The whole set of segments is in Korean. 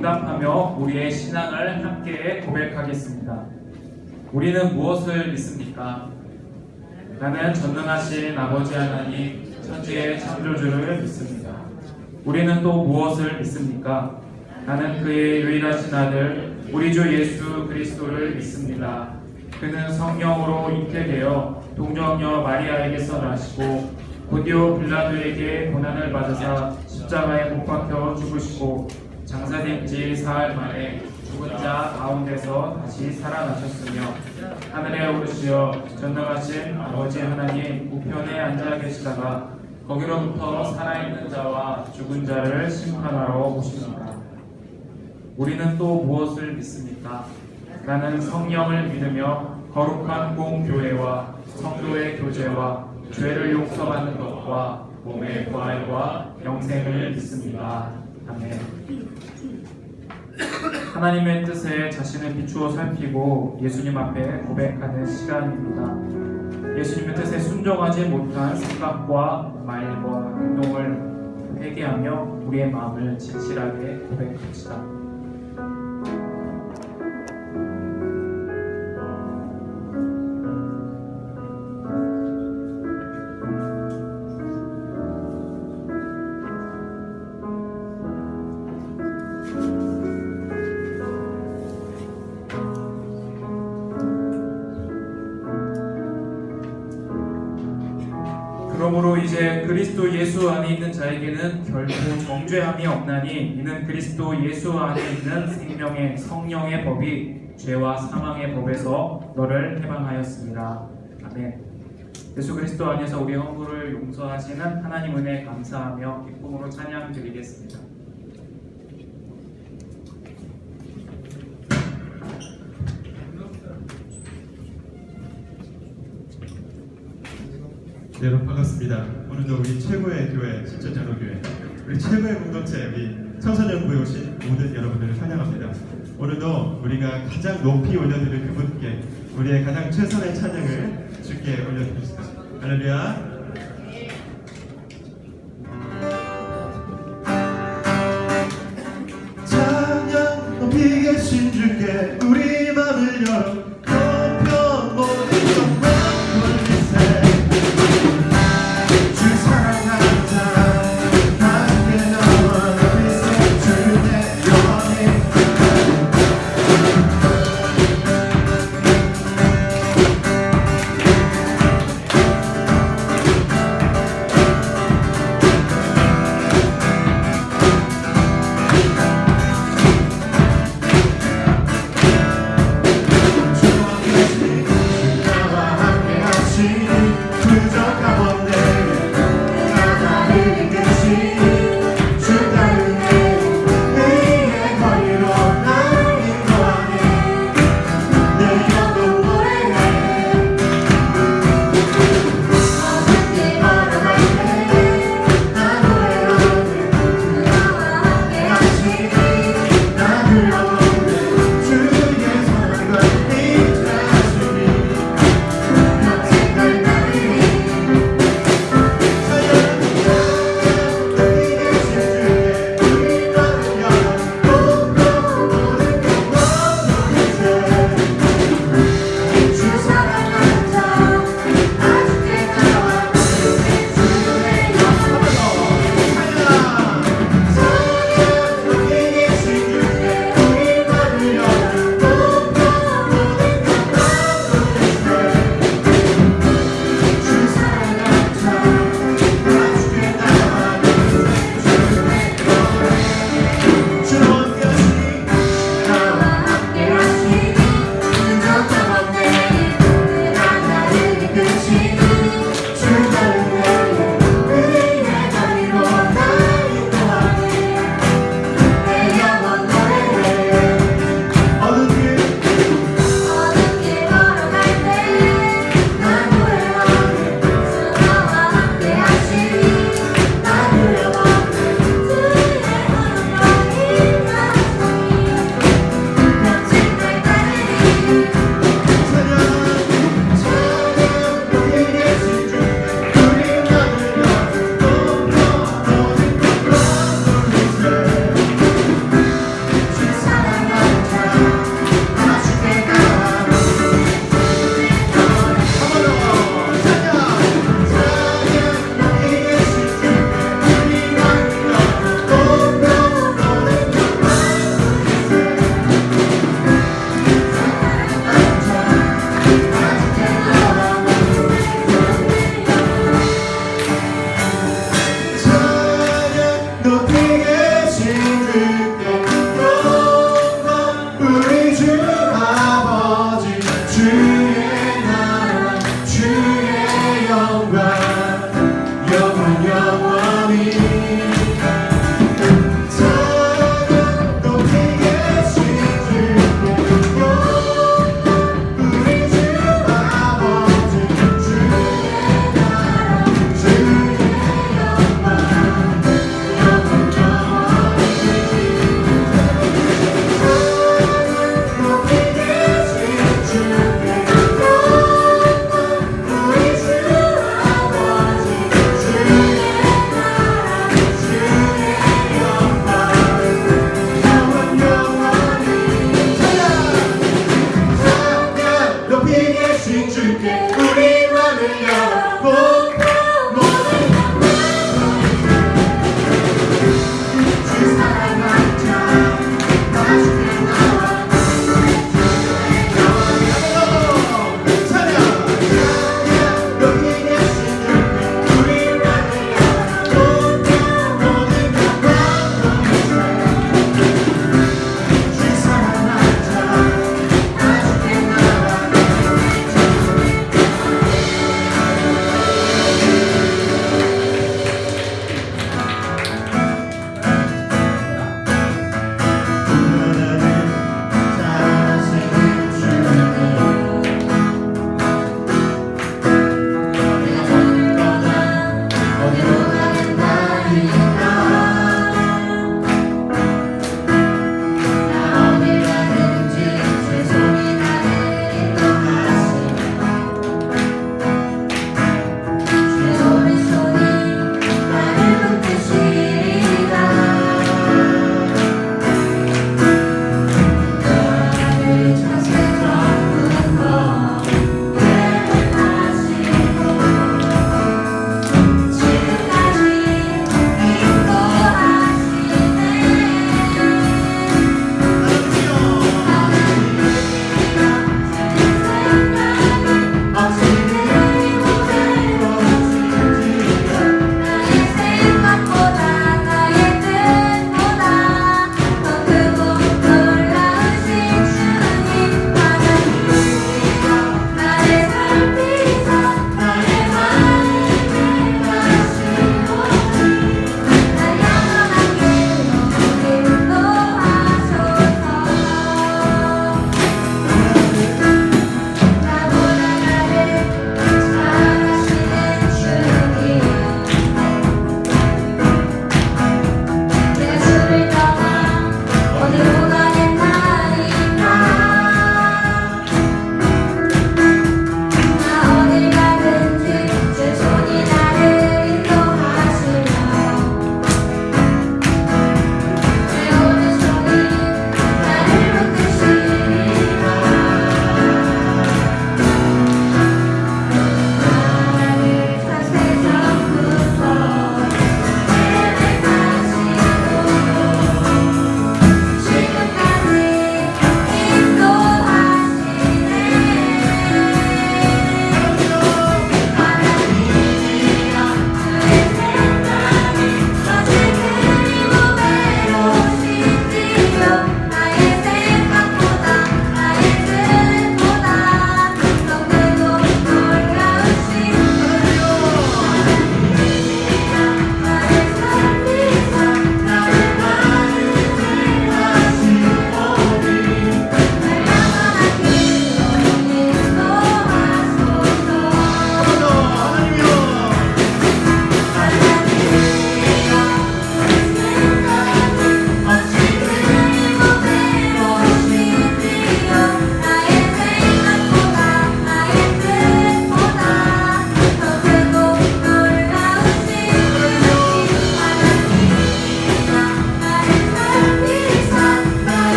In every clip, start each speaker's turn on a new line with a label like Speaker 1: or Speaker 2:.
Speaker 1: 응답하며 우리의 신앙을 함께 고백하겠습니다. 우리는 무엇을 믿습니까? 나는 전능하신 아버지 하나님 천지의 창조주를 믿습니다. 우리는 또 무엇을 믿습니까? 나는 그의 유일하신 아들 우리 주 예수 그리스도를 믿습니다. 그는 성령으로 잉태되어 동정녀 마리아에게서 나시고 고디오 빌라도에게 고난을 받으사 십자가에 못 박혀 죽으시고 장사된 지 사흘 만에 죽은 자 가운데서 다시 살아나셨으며 하늘에 오르시어 전능하신 아버지 하나님 우편에 앉아 계시다가 거기로부터 살아있는 자와 죽은 자를 심판하러 오십니다. 우리는 또 무엇을 믿습니까? 나는 성령을 믿으며 거룩한 공교회와 성도의 교제와 죄를 용서받는 것과 몸의 부활과 영생을 믿습니다. 아멘. 하나님의 뜻에 자신을 비추어 살피고 예수님 앞에 고백하는 시간입니다. 예수님의 뜻에 순종하지 못한 생각과 말과 행동을 회개하며 우리의 마음을 진실하게 고백합시다. 그러므로 이제 그리스도 예수 안에 있는 자에게는 결코 정죄함이 없나니 이는 그리스도 예수 안에 있는 생명의 성령의 법이 죄와 사망의 법에서 너를 해방하였습니다. 아멘. 예수 그리스도 안에서 우리의 허물을 용서하시는 하나님 은혜에 감사하며 기쁨으로 찬양 드리겠습니다.
Speaker 2: 네, 여러분 반갑습니다. 오늘도 우리 최고의 교회 신천장로교회 우리 최고의 공동체 우리 청소년 부에 오신 모든 여러분들을 환영합니다. 오늘도 우리가 가장 높이 올려드릴 그분께 우리의 가장 최선의 찬양을 주께 올려드립시다. 할렐루야. 찬양 높이 계신 주께 우리 맘을 열어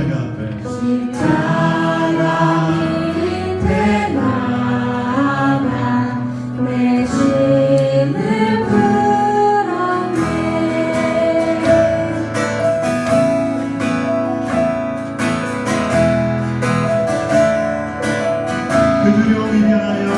Speaker 2: 십자가 앞에
Speaker 3: 십자가 밑에 나가 내 심을 풀었네.
Speaker 2: 그 두려움이 변하여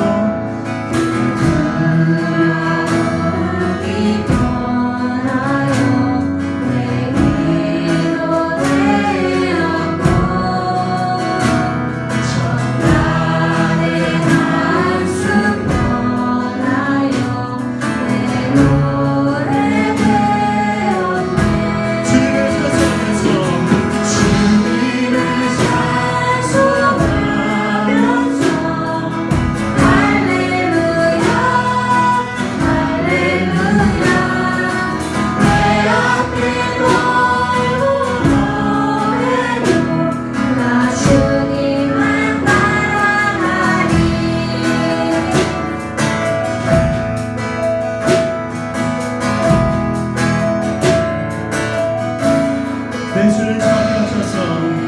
Speaker 2: 내 주를 자리 하셔서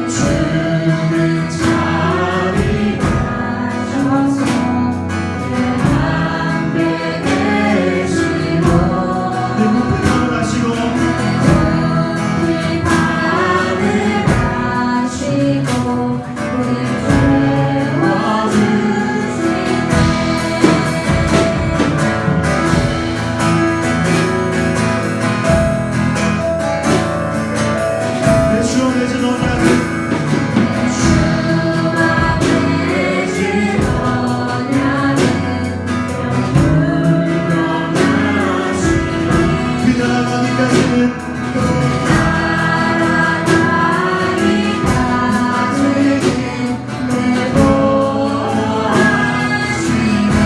Speaker 2: 주를 자리
Speaker 3: 하셔서 내 함께 계시고
Speaker 2: 내 높은 하늘 하시고
Speaker 3: 우리 밤을 가시고 우리 채워주시네.
Speaker 2: 내 주 안에 진 언약 그 나라 가기까지는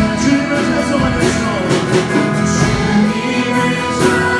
Speaker 2: 주님을 찬송하면서 주님을 찬송하면서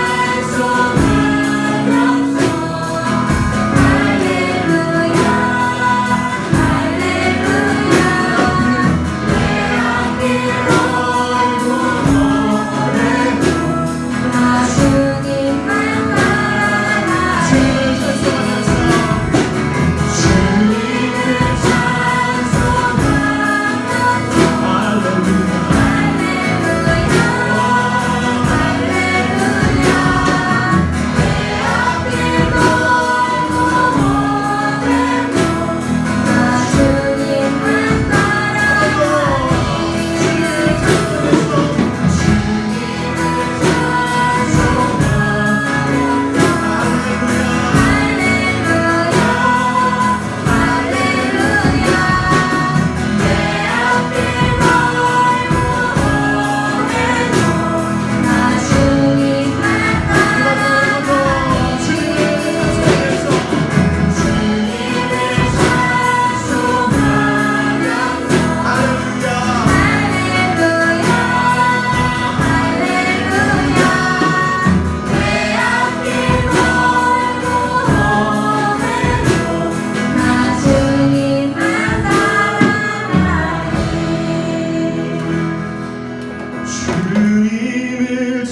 Speaker 2: 주님을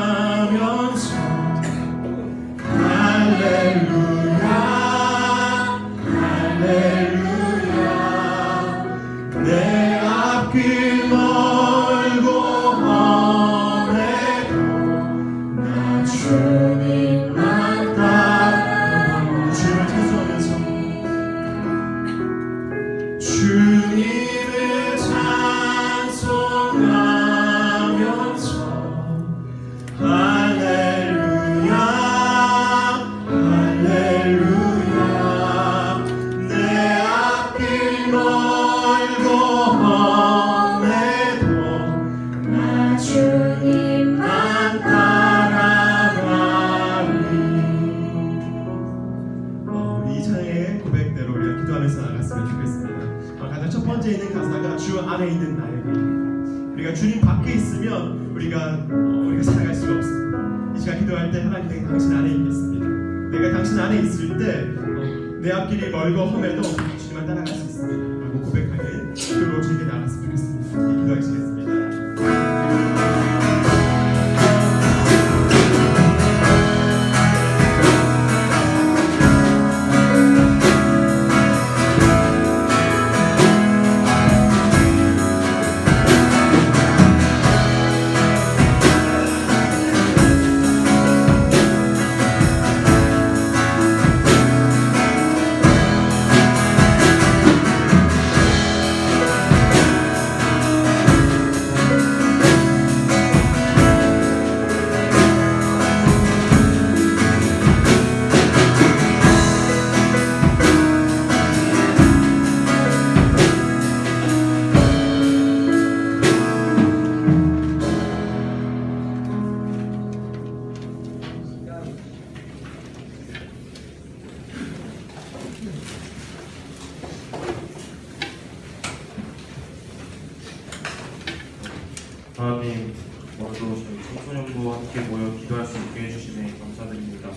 Speaker 2: 찬송하면서 할렐루야 할렐루야 내 앞길 멀고 험해도 나 주님만 따라 주님을 찬송하면서 주님을 찬송하면서 할렐루야 할렐루야 내 앞길 멀고 험해도 나 주님만 따라가리. 우리 이 찬양의 고백대로 우리가 기도하면서 나갔으면 좋겠습니다. 가장 첫 번째 있는 가사가 주 안에 있는 나에게. 우리가 주님 밖에 있으면 우리가 살아갈 수가 없습니다. 이 시간 기도할 때 하나님 내가 당신 안에 있겠습니다. 내가 당신 안에 있을 때 내 앞길이 멀고 험해도 주님만 따라갈 수 있습니다. 라고 고백하는 기도로 주님께 나갔으면 좋겠습니다. 기도하시겠습니다.
Speaker 4: 하나님, 오늘도 저희 청소년부와 함께 모여 기도할 수 있게 해주시네 감사드립니다.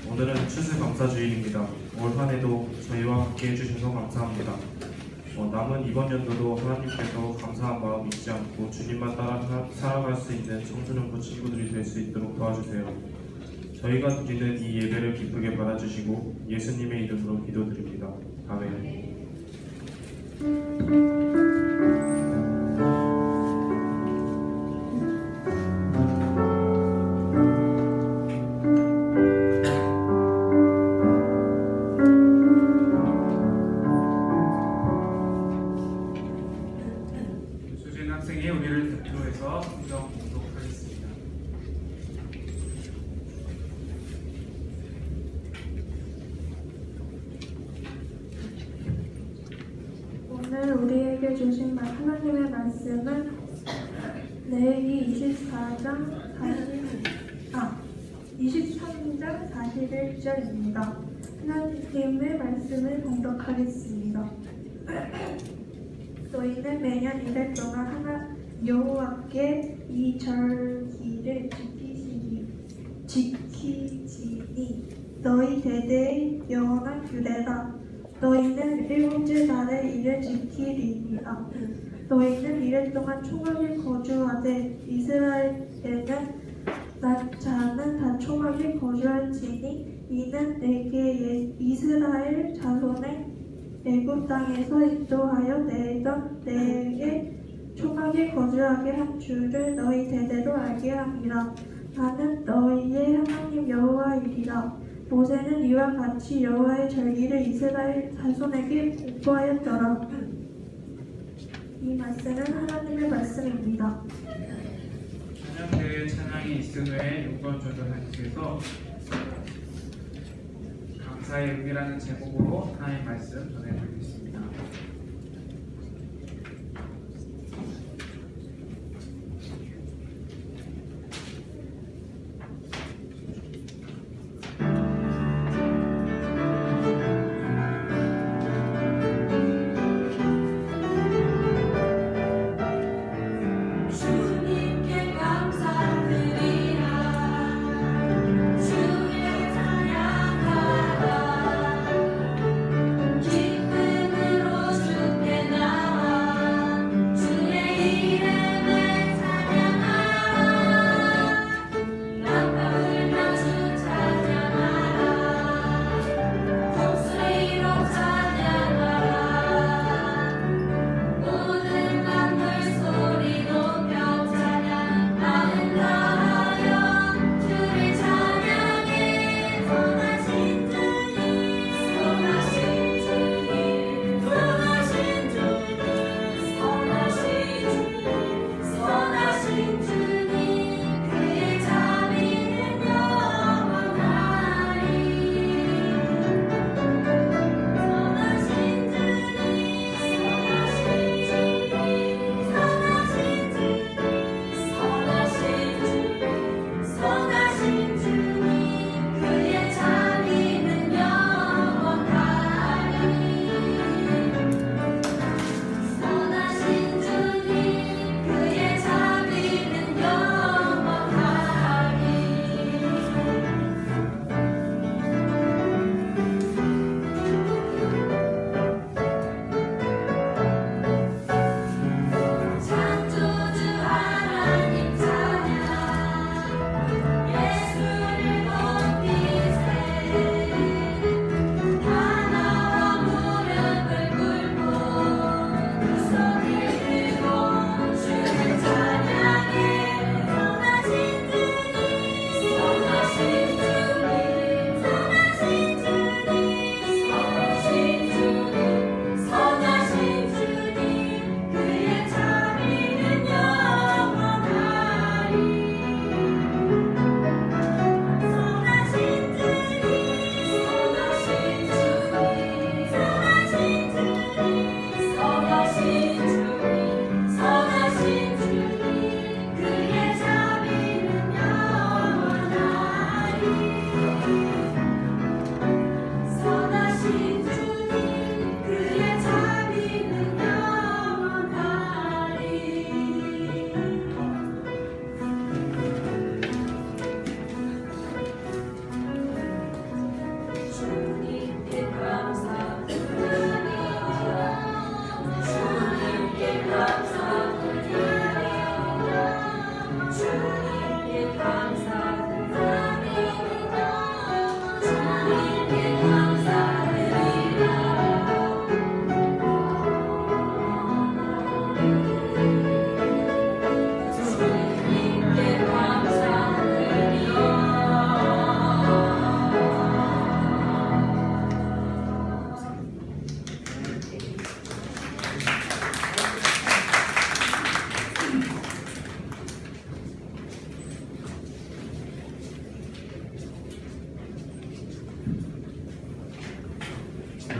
Speaker 4: 오늘은 추수감사주일입니다. 올 한해도 저희와 함께 해주셔서 감사합니다. 남은 이번 연도도 하나님께서 감사한 마음 잊지 않고 주님만 따라 살아갈 수 있는 청소년부 친구들이 될 수 있도록 도와주세요. 저희가 드리는 이 예배를 기쁘게 받아주시고 예수님의 이름으로 기도드립니다. 아멘.
Speaker 1: 수진 학생이 우리를 대표해서 성경 공독하겠습니다.
Speaker 3: 오늘 우리에게 주신 하나님의 말씀은 레위기 23장 41절입니다. 하나님의 말씀을 봉독하겠습니다. 너희는 매년 이래 동안 여호와께 이 절기를 지키지니 너희 대대의 영원한 규례라. 너희는 일곱째 날에 이를 지키리니라. 너희는 이래 동안 총각이 거주하되 이스라엘에는 자는 다 총각이 거주할지니 이는 내게 이스라엘 자손의 애굽 땅에서 인도하여 내던 내게 총각이 거주하게 한 줄을 너희 대대로 알게 함이라. 나는 너희의 하나님 여호와이리라. 모세는 이와 같이 여호와의 절기를 이스라엘 자손에게 공포하였더라. 이 말씀은 하나님의 말씀입니다.
Speaker 1: 찬양대회 찬양이 있은 후에 용건조절하께서 감사의 의미라는 제목으로 하나님의 말씀 전해드리겠습니다.
Speaker 3: 주님께 감사드리라. 주의 찬양하라. 기쁨을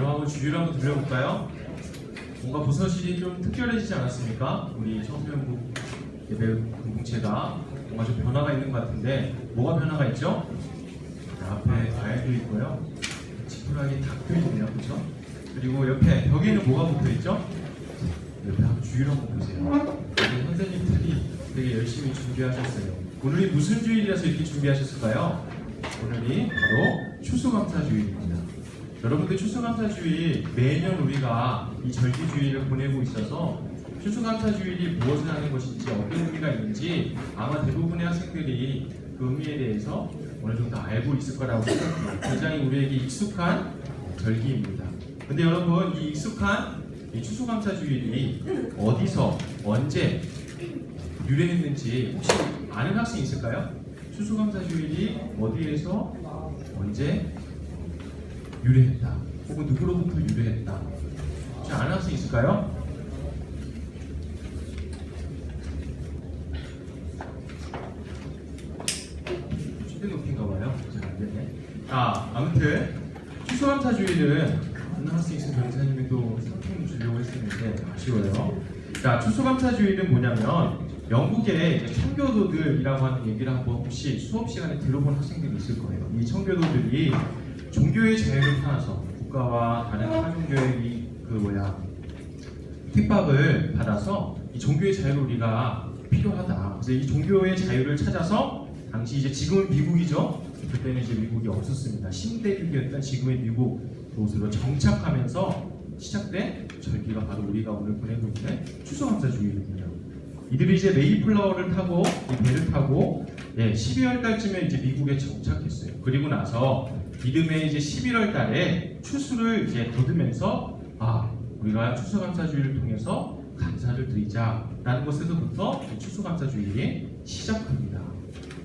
Speaker 2: 여러분 주위를 한번 들려볼까요? 뭔가 부서실이 좀 특별해지지 않았습니까? 우리 청소년부 예배 공동체가 뭔가 좀 변화가 있는 것 같은데 뭐가 변화가 있죠? 앞에 과일도 있고요. 지푸라기 닭도 있네요. 그렇죠? 그리고 옆에 벽에는 뭐가 붙어있죠? 옆에 한번 주위를 한번 보세요. 우리 선생님들이 되게 열심히 준비하셨어요. 오늘이 무슨 주일이라서 이렇게 준비하셨을까요? 오늘이 바로 추수감사주일입니다. 여러분들 추수감사주일 매년 우리가 이 절기주일을 보내고 있어서 추수감사주일이 무엇을 하는 것인지 어떤 의미가 있는지 아마 대부분의 학생들이 그 의미에 대해서 어느 정도 알고 있을 거라고 생각해요. 굉장히 우리에게 익숙한 절기입니다. 근데 여러분 이 익숙한 이 추수감사주일이 어디서 언제 유래했는지 혹시 아는 학생 있을까요? 추수감사주일이 어디에서 언제 유래했다 혹은 누구로부터 유래했다 혹시 아는 학생 있을까요? 최대 높인가 봐요. 잘 안 되네. 아무튼 추수감사주일은 아는 학생 있으면 변호사님이 또 상품 주려고 했었는데 아쉬워요. 자, 추수감사주일은 뭐냐면 영국의 이제 청교도들이라고 하는 얘기를 한번 혹시 수업 시간에 들어본 학생들이 있을 거예요. 이 청교도들이 종교의 자유를 타서 국가와 다른 타종교의 핍박을 받아서 이 종교의 자유를 우리가 필요하다. 그래서 이 종교의 자유를 찾아서 당시 이제 지금은 미국이죠. 그때는 이제 미국이 없었습니다. 신대륙이었던 지금의 미국 곳으로 정착하면서 시작된 절기가 바로 우리가 오늘 보내고 있는 추수감사주일이거든요. 이들이 이제 메이플라워를 타고 이 배를 타고 12월 달쯤에 이제 미국에 정착했어요. 그리고 나서 이듬해 이제 11월 달에 추수를 이제 거두면서 우리가 추수감사주일을 통해서 감사를 드리자라는 것에서부터 추수감사주일이 시작합니다.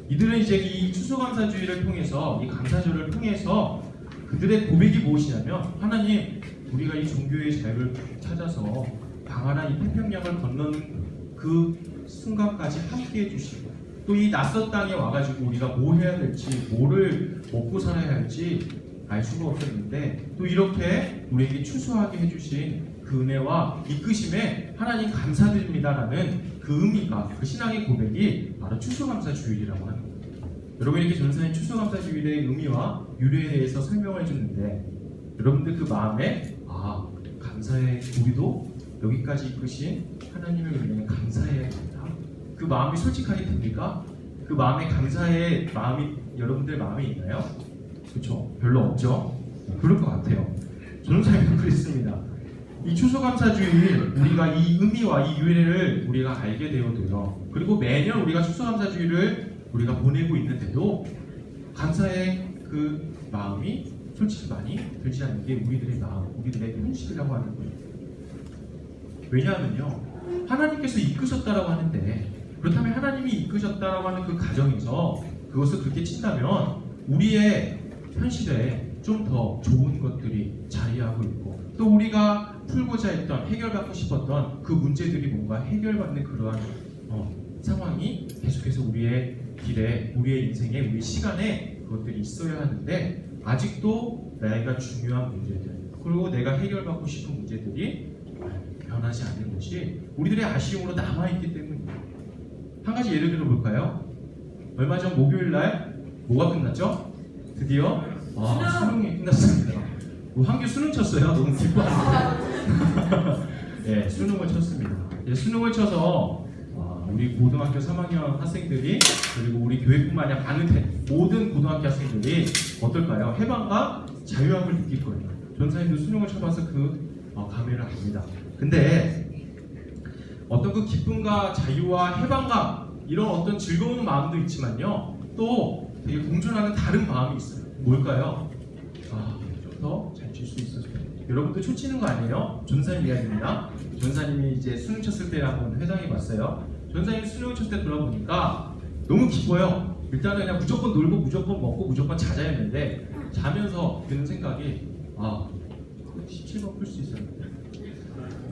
Speaker 2: 이들은 이제 이 추수감사주일을 통해서 이 감사절을 통해서 그들의 고백이 무엇이냐면 하나님 우리가 이 종교의 자유를 찾아서 광활한 이 태평양을 건너는 그 순간까지 함께 해주시고 또 이 낯선 땅에 와가지고 우리가 뭐 해야 될지 뭐를 먹고 살아야 할지 알 수가 없었는데 또 이렇게 우리에게 추수하게 해주신 그 은혜와 이끄심에 하나님 감사드립니다라는 그 의미가 그 신앙의 고백이 바로 추수감사주일이라고 하는 거예요. 여러분 이렇게 전사님 추수감사주일의 의미와 유래에 대해서 설명을 해줬는데 여러분들 그 마음에 감사해 우리도 여기까지 이끄신 하나님의 은혜에 감사해야 된다. 그 마음이 솔직하게 됩니까? 그 마음에 감사의 마음이 여러분들 마음에 있나요? 그렇죠? 별로 없죠? 그럴 것 같아요. 저는 잘 그랬습니다. 이 추수감사주일 우리가 이 의미와 이 유래를 우리가 알게 되어도요. 그리고 매년 우리가 추수감사주일을 우리가 보내고 있는데도 감사의 그 마음이 솔직히 많이 들지 않는 게 우리들의 마음, 우리들의 현실이라고 하는 거예요. 왜냐하면요, 하나님께서 이끄셨다라고 하는데 그렇다면 하나님이 이끄셨다라고 하는 그 가정에서 그것을 그렇게 친다면 우리의 현실에 좀 더 좋은 것들이 자리하고 있고 또 우리가 풀고자 했던 해결받고 싶었던 그 문제들이 뭔가 해결받는 그러한 상황이 계속해서 우리의 길에 우리의 인생에 우리 시간에 그것들이 있어야 하는데 아직도 내가 중요한 문제들 그리고 내가 해결받고 싶은 문제들이 변하지 않는 것이 우리들의 아쉬움으로 남아있기 때문입니다. 한 가지 예를 들어 볼까요? 얼마 전 목요일 날 뭐가 끝났죠? 드디어 수능이 끝났습니다. 한교 수능 쳤어요. 너무 기뻐합니다. 네, 수능을 쳤습니다. 수능을 쳐서 우리 고등학교 3학년 학생들이 그리고 우리 교회뿐만 아니라 많은 모든 고등학교 학생들이 어떨까요? 해방과 자유함을 느낄 거예요. 전사님도 수능을 쳐봐서 그 감회를 압니다. 근데 어떤 그 기쁨과 자유와 해방감 이런 어떤 즐거운 마음도 있지만요 또 되게 공존하는 다른 마음이 있어요. 뭘까요? 좀 더 잘 칠 수 있어서 여러분도 초치는 거 아니에요? 전사님 이야기입니다. 전사님이 이제 수능 쳤을 때 한번 회상해봤어요. 전사님이 수능을 쳤을 때 돌아보니까 너무 기뻐요. 일단은 그냥 무조건 놀고 무조건 먹고 무조건 자자 했는데 자면서 드는 생각이 17번 풀 수 있었는데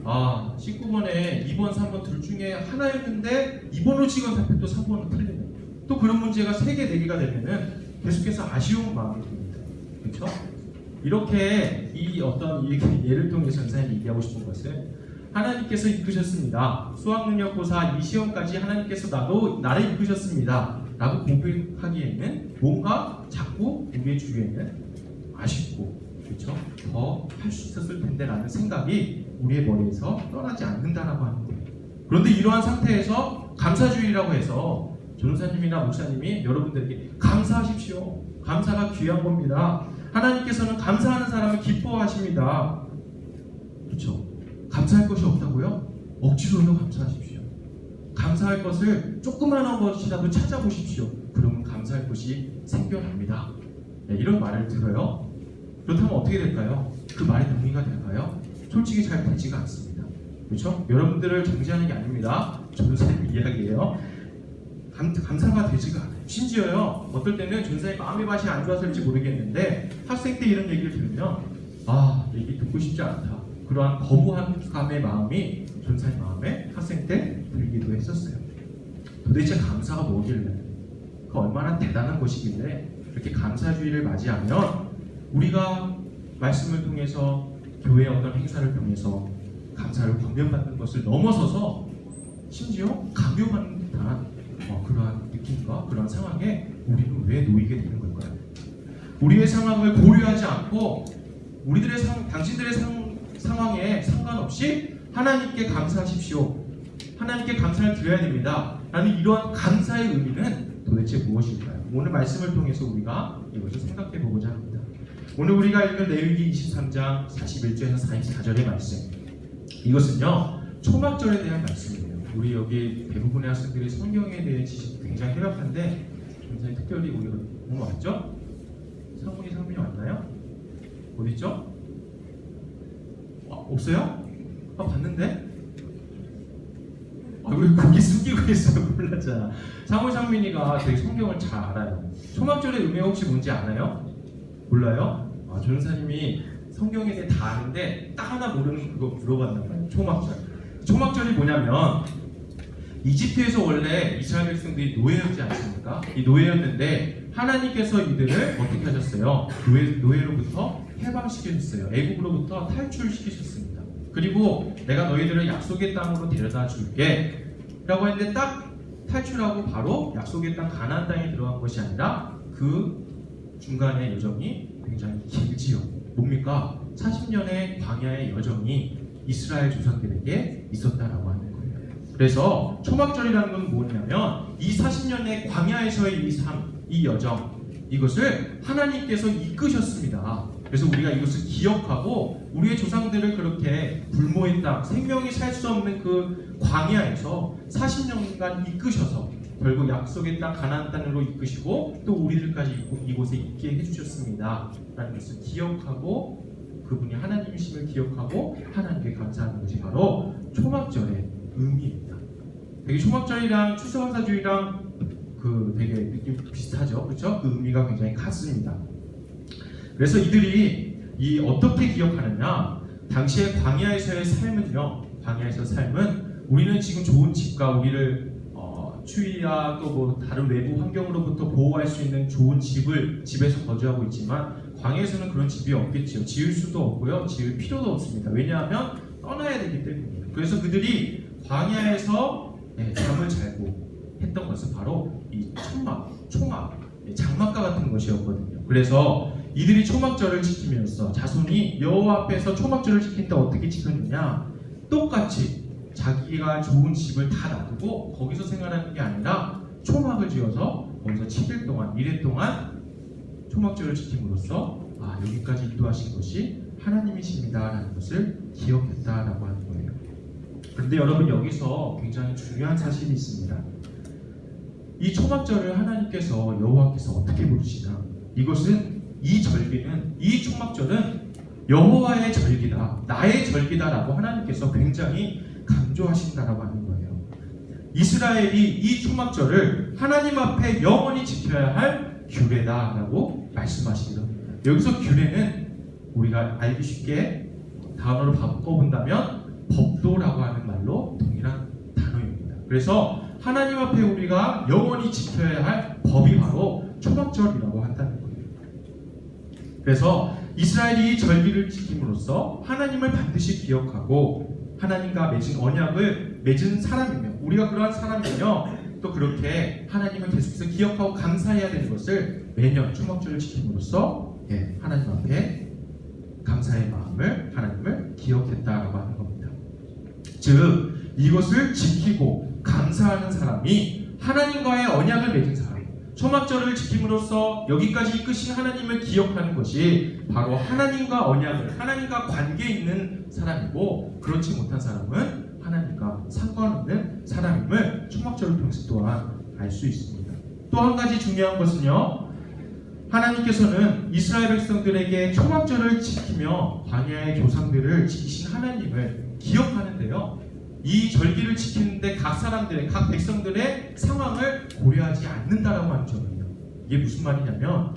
Speaker 2: 19번에 2번, 3번 둘 중에 하나였는데 2번으로 찍은 답변 또 3번은 틀리네. 또 그런 문제가 3개, 4개가 되면은 계속해서 아쉬운 마음이 듭니다. 그렇죠?
Speaker 5: 이렇게 이 어떤 예를 통해서 전사님이 얘기하고 싶은 것은 하나님께서 이끄셨습니다. 수학능력고사 이 시험까지 하나님께서 나를 이끄셨습니다. 라고 고백하기에는 뭔가 자꾸 우리의 주위에는 아쉽고 그렇죠? 더 할 수 있었을 텐데 라는 생각이 우리의 머리에서 떠나지 않는다라고 하는 거예요. 그런데 이러한 상태에서 감사주의라고 해서 전도사님이나 목사님이 여러분들에게 감사하십시오. 감사가 귀한 겁니다. 하나님께서는 감사하는 사람을 기뻐하십니다. 그렇죠? 감사할 것이 없다고요? 억지로는 감사하십시오. 감사할 것을 조그마한 것이라도 찾아보십시오. 그러면 감사할 것이 생겨납니다. 네, 이런 말을 들어요. 그렇다면 어떻게 될까요? 그 말이 동의가 될까요? 솔직히 잘 되지가 않습니다. 그렇죠? 여러분들을 정죄하는 게 아닙니다. 전도사님 이야기예요. 감사가 되지가 않아요. 심지어요, 어떨 때는 전도사님 마음의 맛이 안 좋았을지 모르겠는데 학생 때 이런 얘기를 들으면 얘기 듣고 싶지 않다. 그러한 거부감의 마음이 전도사님 마음에 학생 때 들기도 했었어요. 도대체 감사가 뭐길래, 그 얼마나 대단한 것이길래 이렇게 감사주의를 맞이하면 우리가 말씀을 통해서 교회의 어떤 행사를 통해서 감사를 권면받는 것을 넘어서서 심지어 강요받는 듯한 그러한 느낌과 그러한 상황에 우리는 왜 놓이게 되는 걸까요? 우리의 상황을 고려하지 않고 당신들의 상황에 상관없이 하나님께 감사하십시오. 하나님께 감사를 드려야 됩니다. 라는 이러한 감사의 의미는 도대체 무엇일까요? 오늘 말씀을 통해서 우리가 이것을 생각해 보고자 합니다. 오늘 우리가 읽은 레위기 23장 41절에서 44절의 말씀, 이것은요 초막절에 대한 말씀이에요. 우리 여기 대부분의 학생들이 성경에 대해 지식이 굉장히 해박한데 굉장히 특별히 우리가 왔죠? 상문이 왔나요? 어디 있죠? 없어요? 봤는데? 왜 고개 숙이고 있어요? 몰랐잖아. 상민이가 되게 성경을 잘 알아요. 초막절의 의미 혹시 뭔지 아나요? 몰라요? 전사님이 성경에 대해 다 아는데 딱 하나 모르는 그거 물어봤나 봐요. 초막절이 뭐냐면 이집트에서 원래 이스라엘 백성들이 노예였지 않습니까? 이 노예였는데 하나님께서 이들을 어떻게 하셨어요? 노예로부터 해방시켜줬어요. 애국으로부터 탈출시키셨습니다. 그리고 내가 너희들을 약속의 땅으로 데려다 줄게 라고 했는데 딱 탈출하고 바로 약속의 땅 가나안 땅에 들어간 것이 아니라 그 중간의 여정이 굉장히 길지요. 뭡니까? 40년의 광야의 여정이 이스라엘 조상들에게 있었다라고 하는 거예요. 그래서 초막절이라는 건 뭐냐면 이 40년의 광야에서의 이 여정, 이것을 하나님께서 이끄셨습니다. 그래서 우리가 이것을 기억하고 우리의 조상들을 그렇게 불모의 땅, 생명이 살 수 없는 그 광야에서 40년간 이끄셔서 결국 약속의 땅 가나안 땅으로 이끄시고 또 우리들까지 이곳에 있게 해주셨습니다 라는 것을 기억하고 그분이 하나님이심을 기억하고 하나님께 감사하는 것이 바로 초막절의 의미입니다. 되게 초막절이랑 추수감사주의랑 되게 느낌 비슷하죠, 그렇죠? 그 의미가 굉장히 같습니다. 그래서 이들이 어떻게 기억하느냐? 당시의 광야에서의 삶은 우리는 지금 좋은 집과 우리를 추위야 또 뭐 다른 외부 환경으로부터 보호할 수 있는 좋은 집에서 거주하고 있지만 광야에서는 그런 집이 없겠지요. 지을 수도 없고요, 지을 필요도 없습니다. 왜냐하면 떠나야 되기 때문이에요. 그래서 그들이 광야에서 잠을 자고 했던 것은 바로 이 초막, 장막과 같은 것이었거든요. 그래서 이들이 초막절을 지키면서 자손이 여호와 앞에서 초막절을 지킬 때 어떻게 지켰느냐? 똑같이 자기가 좋은 집을 다 놔두고 거기서 생활하는 게 아니라 초막을 지어서 거기서 7일 동안, 1일 동안 초막절을 지킴으로써 여기까지 인도하신 것이 하나님이십니다라는 것을 기억했다라고 하는 거예요. 그런데 여러분, 여기서 굉장히 중요한 사실이 있습니다. 이 초막절을 하나님께서 여호와께서 어떻게 부르시나? 이것은 이 초막절은 여호와의 절기다, 나의 절기다라고 하나님께서 굉장히 강조하신다라고 하는 거예요. 이스라엘이 이 초막절을 하나님 앞에 영원히 지켜야 할 규례다라고 말씀하시기도 합니다. 여기서 규례는 우리가 알기 쉽게 단어로 바꿔본다면 법도라고 하는 말로 동일한 단어입니다. 그래서 하나님 앞에 우리가 영원히 지켜야 할 법이 바로 초막절이라고 한다는 거예요. 그래서 이스라엘이 이 절기를 지킴으로써 하나님을 반드시 기억하고 하나님과 맺은 언약을 맺은 사람이며 우리가 그러한 사람이며 또 그렇게 하나님을 계속해서 기억하고 감사해야 되는 것을 매년 초막절을 지킴으로써 하나님 앞에 감사의 마음을 하나님을 기억했다라고 하는 겁니다. 즉 이것을 지키고 감사하는 사람이 하나님과의 언약을 맺은 사람, 초막절을 지킴으로써 여기까지 이끄신 하나님을 기억하는 것이 바로 하나님과 언약을, 하나님과 관계 있는 사람이고, 그렇지 못한 사람은 하나님과 상관없는 사람임을 초막절을 통해서 또한 알 수 있습니다. 또 한 가지 중요한 것은요, 하나님께서는 이스라엘 백성들에게 초막절을 지키며 광야의 조상들을 지키신 하나님을 기억하는데요, 이 절기를 지키는데 각 사람들의, 각 백성들의 상황을 고려하지 않는다라고 하는 점이에요. 이게 무슨 말이냐면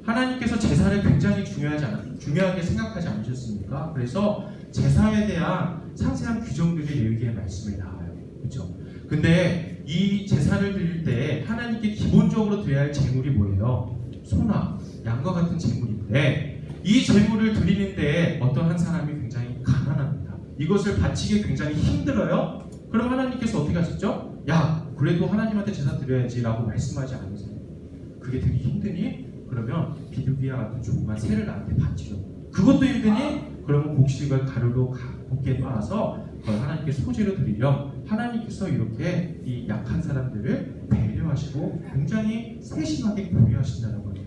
Speaker 5: 하나님께서 제사를 굉장히 중요하게 생각하지 않으셨습니까? 그래서 제사에 대한 상세한 규정들이 레위기의 말씀에 나와요. 그렇죠? 근데 이 제사를 드릴 때 하나님께 기본적으로 드려야 할 제물이 뭐예요? 소나 양과 같은 제물인데, 이 제물을 드리는데 어떤 한 사람이 굉장히 가난합니다. 이것을 바치기 굉장히 힘들어요? 그럼 하나님께서 어떻게 하셨죠? 야, 그래도 하나님한테 제사 드려야지 라고 말씀하지 않으세요. 그게 되게 힘드니? 그러면 비둘기와 같은 조그만 새를 나한테 바치죠. 그것도 힘드니? 그러면 곡식을 가루로 곱게 말아서 그걸 하나님께 소재로 드리려 하나님께서 이렇게 이 약한 사람들을 배려하시고 굉장히 세심하게 고려하신다는 거예요.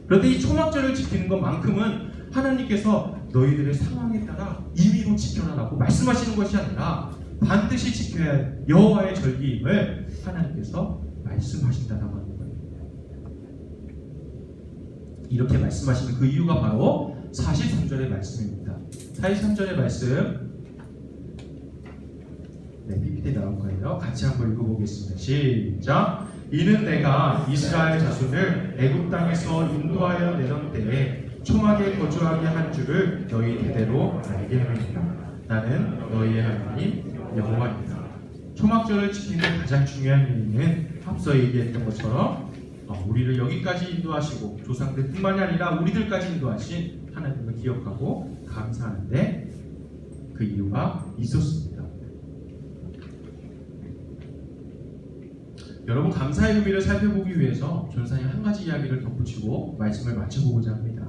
Speaker 5: 그런데 이 초막절을 지키는 것만큼은 하나님께서 너희들의 상황에 따라 임의로 지켜라라고 말씀하시는 것이 아니라 반드시 지켜야 할 여호와의 절기임을 하나님께서 말씀하신다라고 하는 거예요. 이렇게 말씀하시는 그 이유가 바로 43절의 말씀입니다. 43절의 말씀, PPT에 나올 거예요. 같이 한번 읽어보겠습니다. 시작. 이는 내가 이스라엘 자손을 애굽 땅에서 인도하여 내던 때에 초막에 거주하게 한 줄을 너희 대대로 알게 하리라. 나는 너희의 하나님 여호와이다. 초막절을 지키는 가장 중요한 의미는 앞서 얘기했던 것처럼 우리를 여기까지 인도하시고 조상들뿐만이 아니라 우리들까지 인도하신 하나님을 기억하고 감사하는데 그 이유가 있었습니다. 여러분, 감사의 의미를 살펴보기 위해서 전사님 한 가지 이야기를 덧붙이고 말씀을 마쳐보고자 합니다.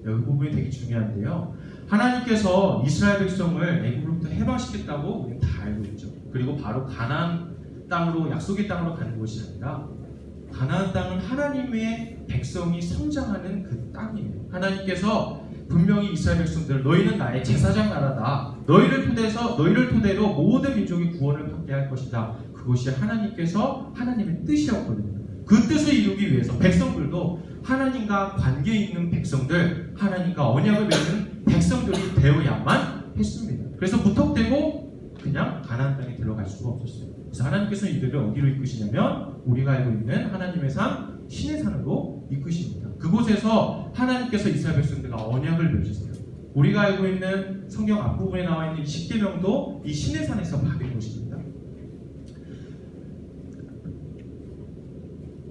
Speaker 5: 여기 부분이 되게 중요한데요, 하나님께서 이스라엘 백성을 애굽으로부터 해방시켰다고 우리는 다 알고 있죠. 그리고 바로 가나안 땅으로, 약속의 땅으로 가는 것이 아니라 가나안 땅은 하나님의 백성이 성장하는 그 땅이에요. 하나님께서 분명히 이스라엘 백성들, 너희는 나의 제사장 나라다. 너희를 토대로 모든 민족이 구원을 받게 할 것이다. 그것이 하나님께서 하나님의 뜻이었거든요. 그 뜻을 이루기 위해서 백성들도 하나님과 관계 있는 백성들, 하나님과 언약을 맺는 백성들이 되어야만 했습니다. 그래서 무턱대고 그냥 가나안 땅에 들어갈 수가 없었어요. 그래서 하나님께서는 이들을 어디로 이끄시냐면 우리가 알고 있는 하나님의 산, 신의 산으로 이끄십니다. 그곳에서 하나님께서 이스라엘 백성들과 언약을 맺으세요. 우리가 알고 있는 성경 앞부분에 나와 있는 10계명도 이 신의 산에서 받은 것입니다.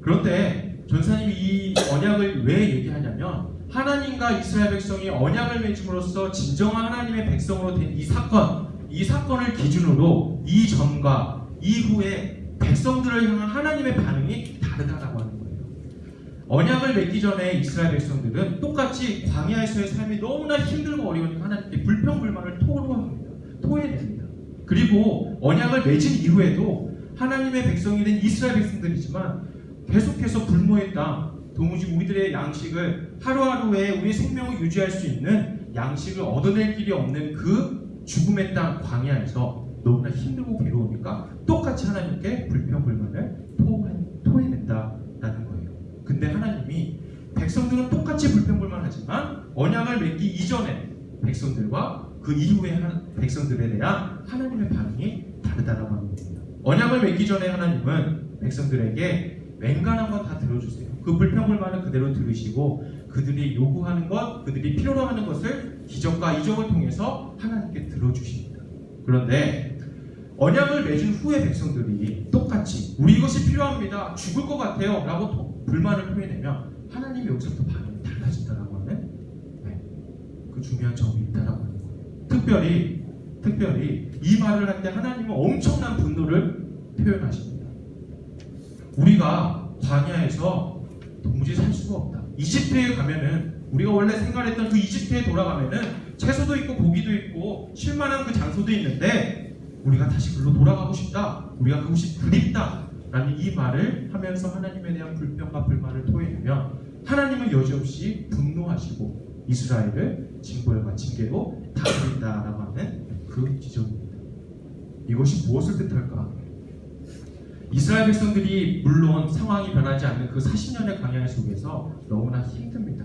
Speaker 5: 그런데 전사님이 이 언약을 왜 얘기하냐면, 하나님과 이스라엘 백성이 언약을 맺음으로써 진정한 하나님의 백성으로 된 이 사건을 기준으로 이전과 이후에 백성들을 향한 하나님의 반응이 다르다라고 하는 거예요. 언약을 맺기 전에 이스라엘 백성들은 똑같이 광야에서의 삶이 너무나 힘들고 어려우니까 하나님께 불평불만을 토해냅니다. 그리고 언약을 맺은 이후에도 하나님의 백성이 된 이스라엘 백성들이지만 계속해서 불모의 땅, 도무지 우리들의 양식을, 하루하루에 우리의 생명을 유지할 수 있는 양식을 얻어낼 길이 없는 그 죽음의 땅 광야에서 너무나 힘들고 괴로우니까 똑같이 하나님께 불평불만을 토해낸다라는 거예요. 근데 하나님이 백성들은 똑같이 불평불만하지만 언약을 맺기 이전에 백성들과 그 이후에 백성들에 대한 하나님의 반응이 다르다라고 하는 겁니다. 언약을 맺기 전에 하나님은 백성들에게 맹간한 건 다 들어주세요. 그 불평불만을 그대로 들으시고 그들이 요구하는 것, 그들이 필요로 하는 것을 기적과 이적을 통해서 하나님께 들어주십니다. 그런데 언약을 맺은 후에 백성들이 똑같이 우리 이것이 필요합니다, 죽을 것 같아요 라고 불만을 표현하면 하나님이 여기서부터 반응이 달라진다라고 하는 그 중요한 점이 있다라고 하는 거예요. 특별히 이 말을 할 때 하나님은 엄청난 분노를 표현하십니다. 우리가 광야에서 도무지 살 수가 없다. 이집트에 가면은 우리가 원래 생활했던 그 이집트에 돌아가면은 채소도 있고 고기도 있고 쉴만한 그 장소도 있는데 우리가 다시 그로 돌아가고 싶다. 우리가 그곳이 그립다. 라는 이 말을 하면서 하나님에 대한 불평과 불만을 토해내면 하나님은 여지없이 분노하시고 이스라엘을 징벌과 징계로 다스린다라고 하는 그 지적입니다. 이것이 무엇을 뜻할까? 이스라엘 백성들이 물론 상황이 변하지 않는 그 40년의 광야 속에서 너무나 힘듭니다.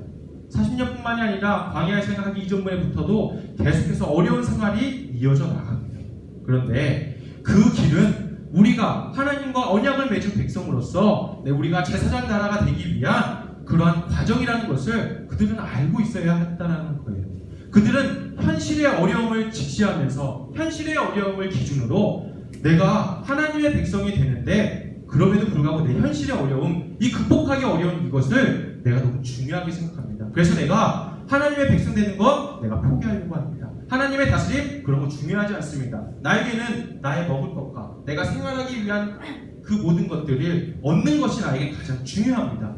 Speaker 5: 40년뿐만이 아니라 광야의 생활하기 이전부터도 계속해서 어려운 생활이 이어져 나갑니다. 그런데 그 길은 우리가 하나님과 언약을 맺은 백성으로서 우리가 제사장 나라가 되기 위한 그러한 과정이라는 것을 그들은 알고 있어야 한다는 거예요. 그들은 현실의 어려움을 직시하면서 현실의 어려움을 기준으로 내가 하나님의 백성이 되는데 그럼에도 불구하고 내 현실의 어려움, 이 극복하기 어려운 이것을 내가 너무 중요하게 생각합니다. 그래서 내가 하나님의 백성 되는 것 내가 포기하려고 합니다. 하나님의 다스림 그런 거 중요하지 않습니다. 나에게는 나의 먹을 것과 내가 생활하기 위한 그 모든 것들을 얻는 것이 나에게 가장 중요합니다.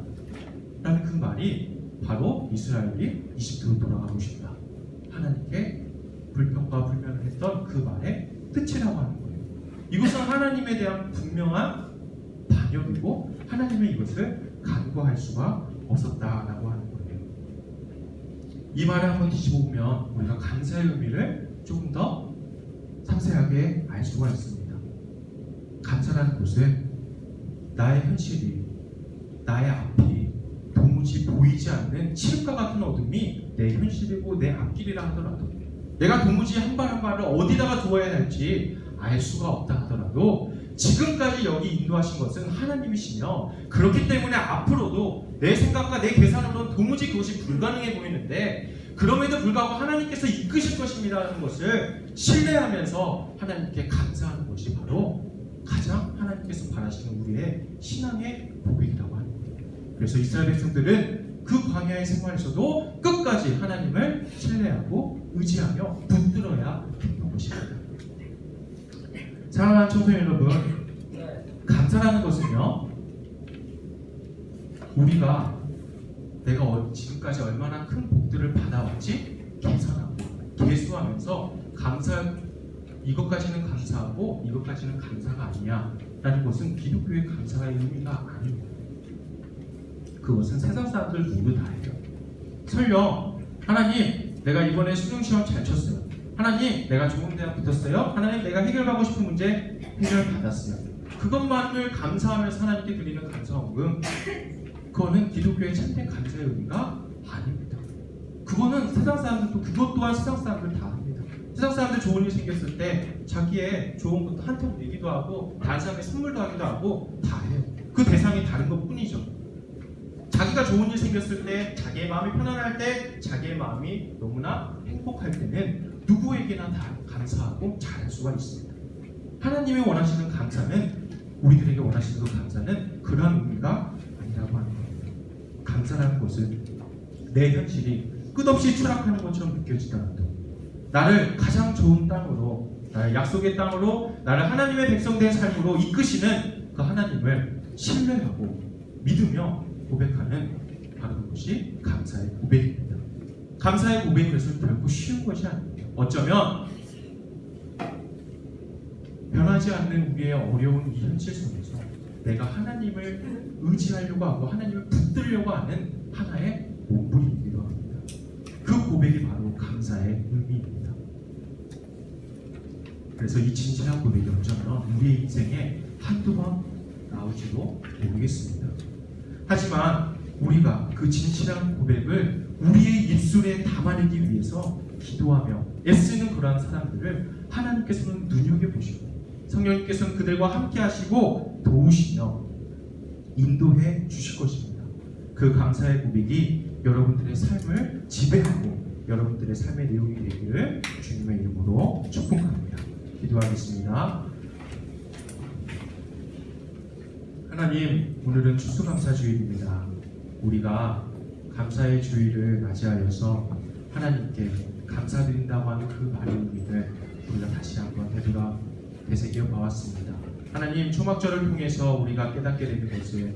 Speaker 5: 라는 그 말이 바로 이스라엘이 이집트로 돌아가고 싶다. 하나님께 불평과 불면을 했던 그 말의 뜻이라고 하는 거예요. 이것은 하나님에 대한 분명한 반역이고 하나님은 이것을 간과할 수가 없었다라고 하는 거예요. 이 말을 한번 뒤집어 보면 우리가 감사의 의미를 조금 더 상세하게 알 수가 있습니다. 감사라는 것은 나의 현실이, 나의 앞이 도무지 보이지 않는 칠흑과 같은 어둠이 내 현실이고 내 앞길이라 하더라도 내가 도무지 한 발 한 발을 어디다가 두어야 할지 알 수가 없다 하더라도 지금까지 여기 인도하신 것은 하나님이시며 그렇기 때문에 앞으로도 내 생각과 내 계산으로는 도무지 그것이 불가능해 보이는데 그럼에도 불구하고 하나님께서 이끄실 것입니다라는 것을 신뢰하면서 하나님께 감사하는 것이 바로 가장 하나님께서 바라시는 우리의 신앙의 고백이라고 합니다. 그래서 이스라엘 백성들은 그 광야의 생활에서도 끝까지 하나님을 신뢰하고 의지하며 붙들어야 했던 것입니다. 사랑하는 청소년 여러분, 감사라는 것은요, 우리가 내가 지금까지 얼마나 큰 복들을 받아왔지 계산하고 계수하면서 이것까지는 감사하고 이것까지는 감사가 아니야 라는 것은 기독교의 감사의 의미가 아닙니다. 그것은 세상 사람들 모두 다 해요. 설령 하나님 내가 이번에 수능시험 잘 쳤어요. 하나님 내가 좋은 대학 붙었어요. 하나님 내가 해결하고 싶은 문제 해결받았어요. 그것만을 감사하면서 하나님께 드리는 감사원금, 그거는 기독교의 참된 감사의 의미가 아닙니다. 그거는 세상 사람들도 그것 또한 세상 사람들 다 합니다. 세상 사람들 좋은 일 생겼을 때 자기의 좋은 것도 한턱 내기도 하고 다른 사람에게 선물도 하기도 하고 다 해요. 그 대상이 다른 것 뿐이죠. 자기가 좋은 일 생겼을 때, 자기의 마음이 편안할 때, 자기의 마음이 너무나 행복할 때는 누구에게나 다 감사하고 잘할 수가 있습니다. 하나님이 원하시는 감사는, 우리들에게 원하시는 그 감사는 그러한 의미가 아니라고 하는 겁니다. 감사라는 것은 내 현실이 끝없이 추락하는 것처럼 느껴지더라도 나를 가장 좋은 땅으로, 나의 약속의 땅으로, 나를 하나님의 백성 된 삶으로 이끄시는 그 하나님을 신뢰하고 믿으며 고백하는 바로 그것이 감사의 고백입니다. 감사의 고백은 그래서 결코 쉬운 것이 아닙니다. 어쩌면 변하지 않는 우리의 어려운 이 현실 속에서 내가 하나님을 의지하려고 하고 하나님을 붙들려고 하는 하나의 몸부림이기도 합니다. 그 고백이 바로 감사의 의미입니다. 그래서 이 진실한 고백이 어쩌면 우리의 인생에 한두 번 나올지도 모르겠습니다. 하지만 우리가 그 진실한 고백을 우리의 입술에 담아내기 위해서 기도하며 애쓰는 그러한 사람들을 하나님께서는 눈여겨보시고 성령님께서는 그들과 함께 하시고 도우시며 인도해 주실 것입니다. 그 감사의 고백이 여러분들의 삶을 지배하고 여러분들의 삶의 내용이 되기를 주님의 이름으로 축복합니다. 기도하겠습니다. 하나님, 오늘은 추수감사주일입니다. 우리가 감사의 주일을 맞이하여서 하나님께 감사드린다고 하는 그 말의 의미를 우리가 다시 한번 되새겨 봐왔습니다. 하나님, 초막절을 통해서 우리가 깨닫게 되는 것은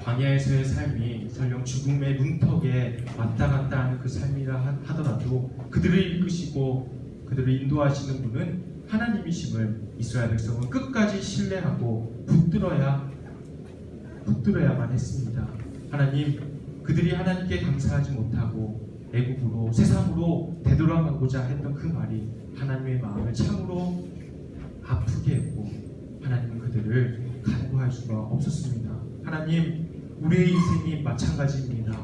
Speaker 5: 광야에서의 삶이 설령 죽음의 문턱에 왔다 갔다 하는 그 삶이라 하더라도 그들을 이끄시고 그들을 인도하시는 분은 하나님이심을 이스라엘 백성은 끝까지 신뢰하고 붙들어야만 했습니다. 하나님, 그들이 하나님께 감사하지 못하고 애국으로 세상으로 되돌아가고자 했던 그 말이 하나님의 마음을 참으로 아프게 했고 하나님은 그들을 간구할 수가 없었습니다. 하나님, 우리의 인생이 마찬가지입니다.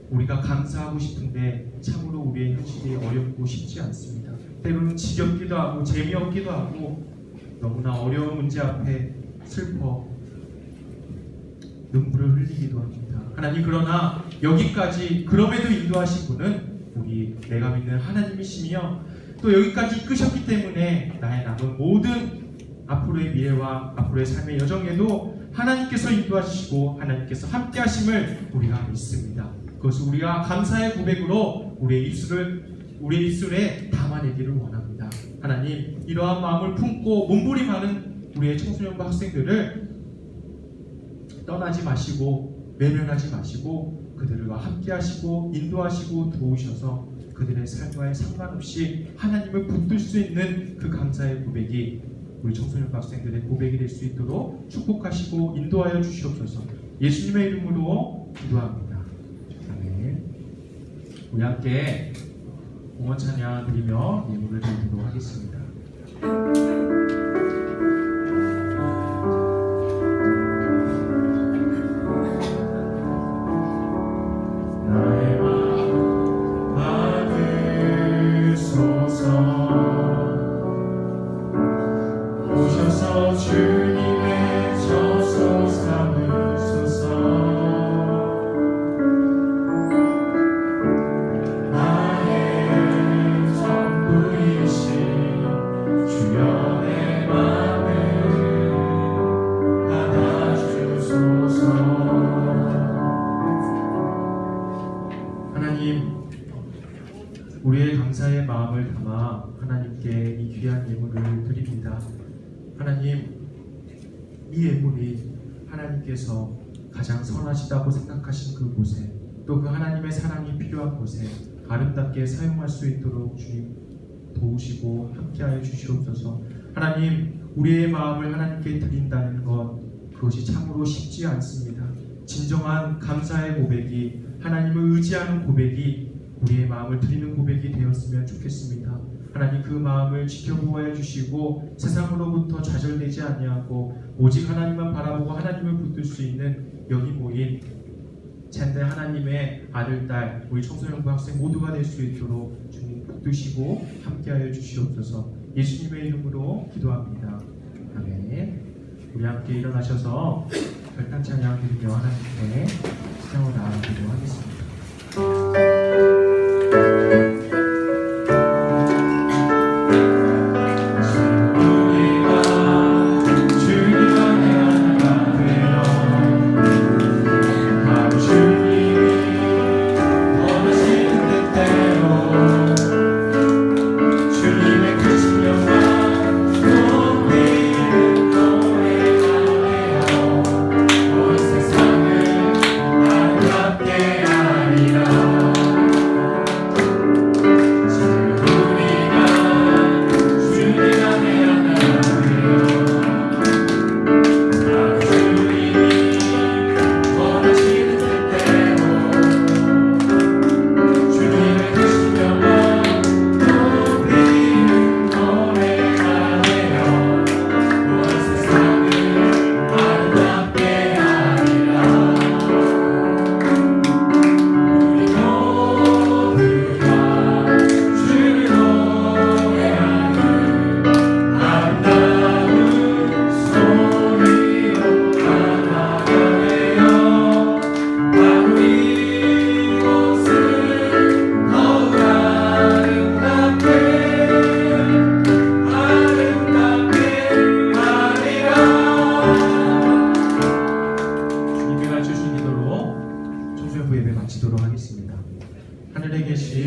Speaker 5: 우리가 감사하고 싶은데 참으로 우리의 현실이 어렵고 쉽지 않습니다. 때로는 지겹기도 하고 재미없기도 하고 너무나 어려운 문제 앞에 슬퍼 눈물을 흘리기도 합니다. 하나님, 그러나 여기까지 그럼에도 인도하신 분은 내가 믿는 하나님이시며 또 여기까지 이끄셨기 때문에 나의 남은 모든 앞으로의 미래와 앞으로의 삶의 여정에도 하나님께서 인도하시고 하나님께서 함께 하심을 우리가 믿습니다. 그것을 우리가 감사의 고백으로 우리의 입술에 담아내기를 원합니다. 하나님, 이러한 마음을 품고 몸부림하는 우리의 청소년과 학생들을 떠나지 마시고 외면하지 마시고 그들과 함께 하시고 인도하시고 도우셔서 그들의 삶과의 상관없이 하나님을 붙들 수 있는 그 감사의 고백이 우리 청소년과 학생들의 고백이 될 수 있도록 축복하시고 인도하여 주시옵소서. 예수님의 이름으로 기도합니다. 아멘. 우리 함께 공원 찬양 드리며 예물을 드리도록 하겠습니다.
Speaker 1: 나의 마음 받으소서. 오셔서 주님의 저소 삼으소서. 나의 전부이신 주여 내 맘을 받아주소서.
Speaker 5: 하나님, 우리의 감사의 마음을 담아 하나님께 이 귀한 예물을 드립니다. 하나님, 이 예물이 하나님께서 가장 선하시다고 생각하신 그곳에 또 그 하나님의 사랑이 필요한 곳에 아름답게 사용할 수 있도록 주님 도우시고 함께하여 주시옵소서. 하나님, 우리의 마음을 하나님께 드린다는 것, 그것이 참으로 쉽지 않습니다. 진정한 감사의 고백이, 하나님을 의지하는 고백이 우리의 마음을 드리는 고백이 되었으면 좋겠습니다. 하나님, 그 마음을 지켜보아 주시고 세상으로부터 좌절되지 아니하고 오직 하나님만 바라보고 하나님을 붙들 수 있는 여기 모인 참된 하나님의 아들, 딸, 우리 청소년과 학생 모두가 될 수 있도록 주님 붙드시고 함께하여 주시옵소서. 예수님의 이름으로 기도합니다. 아멘. 우리 함께 일어나셔서 별탄 찬양 드리며 하나님께 시장을 나아가도록 하겠습니다.
Speaker 1: 세상을 아름답게 하리라.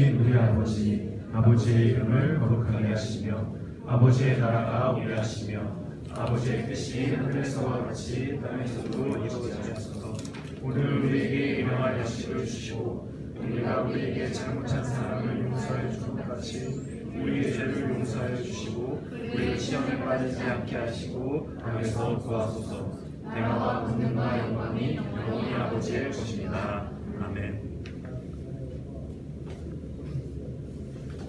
Speaker 5: 되신 우리 아버지의 이름을 거룩하게 하시며 아버지의 나라가 오게 하시며 아버지의 뜻이 하늘에서와 같이 땅에서도 이루어지옵소서. 오늘 우리에게 일용할 양식을 주시고 우리가 우리에게 잘못한 사람을 용서해 준 것 같이 우리의 죄를 용서하여 주시고 우리를 시험에 빠지지 않게 하시고 악에서 구하소서. 대가와 권능과 영광이 영원히 아버지의 것입니다.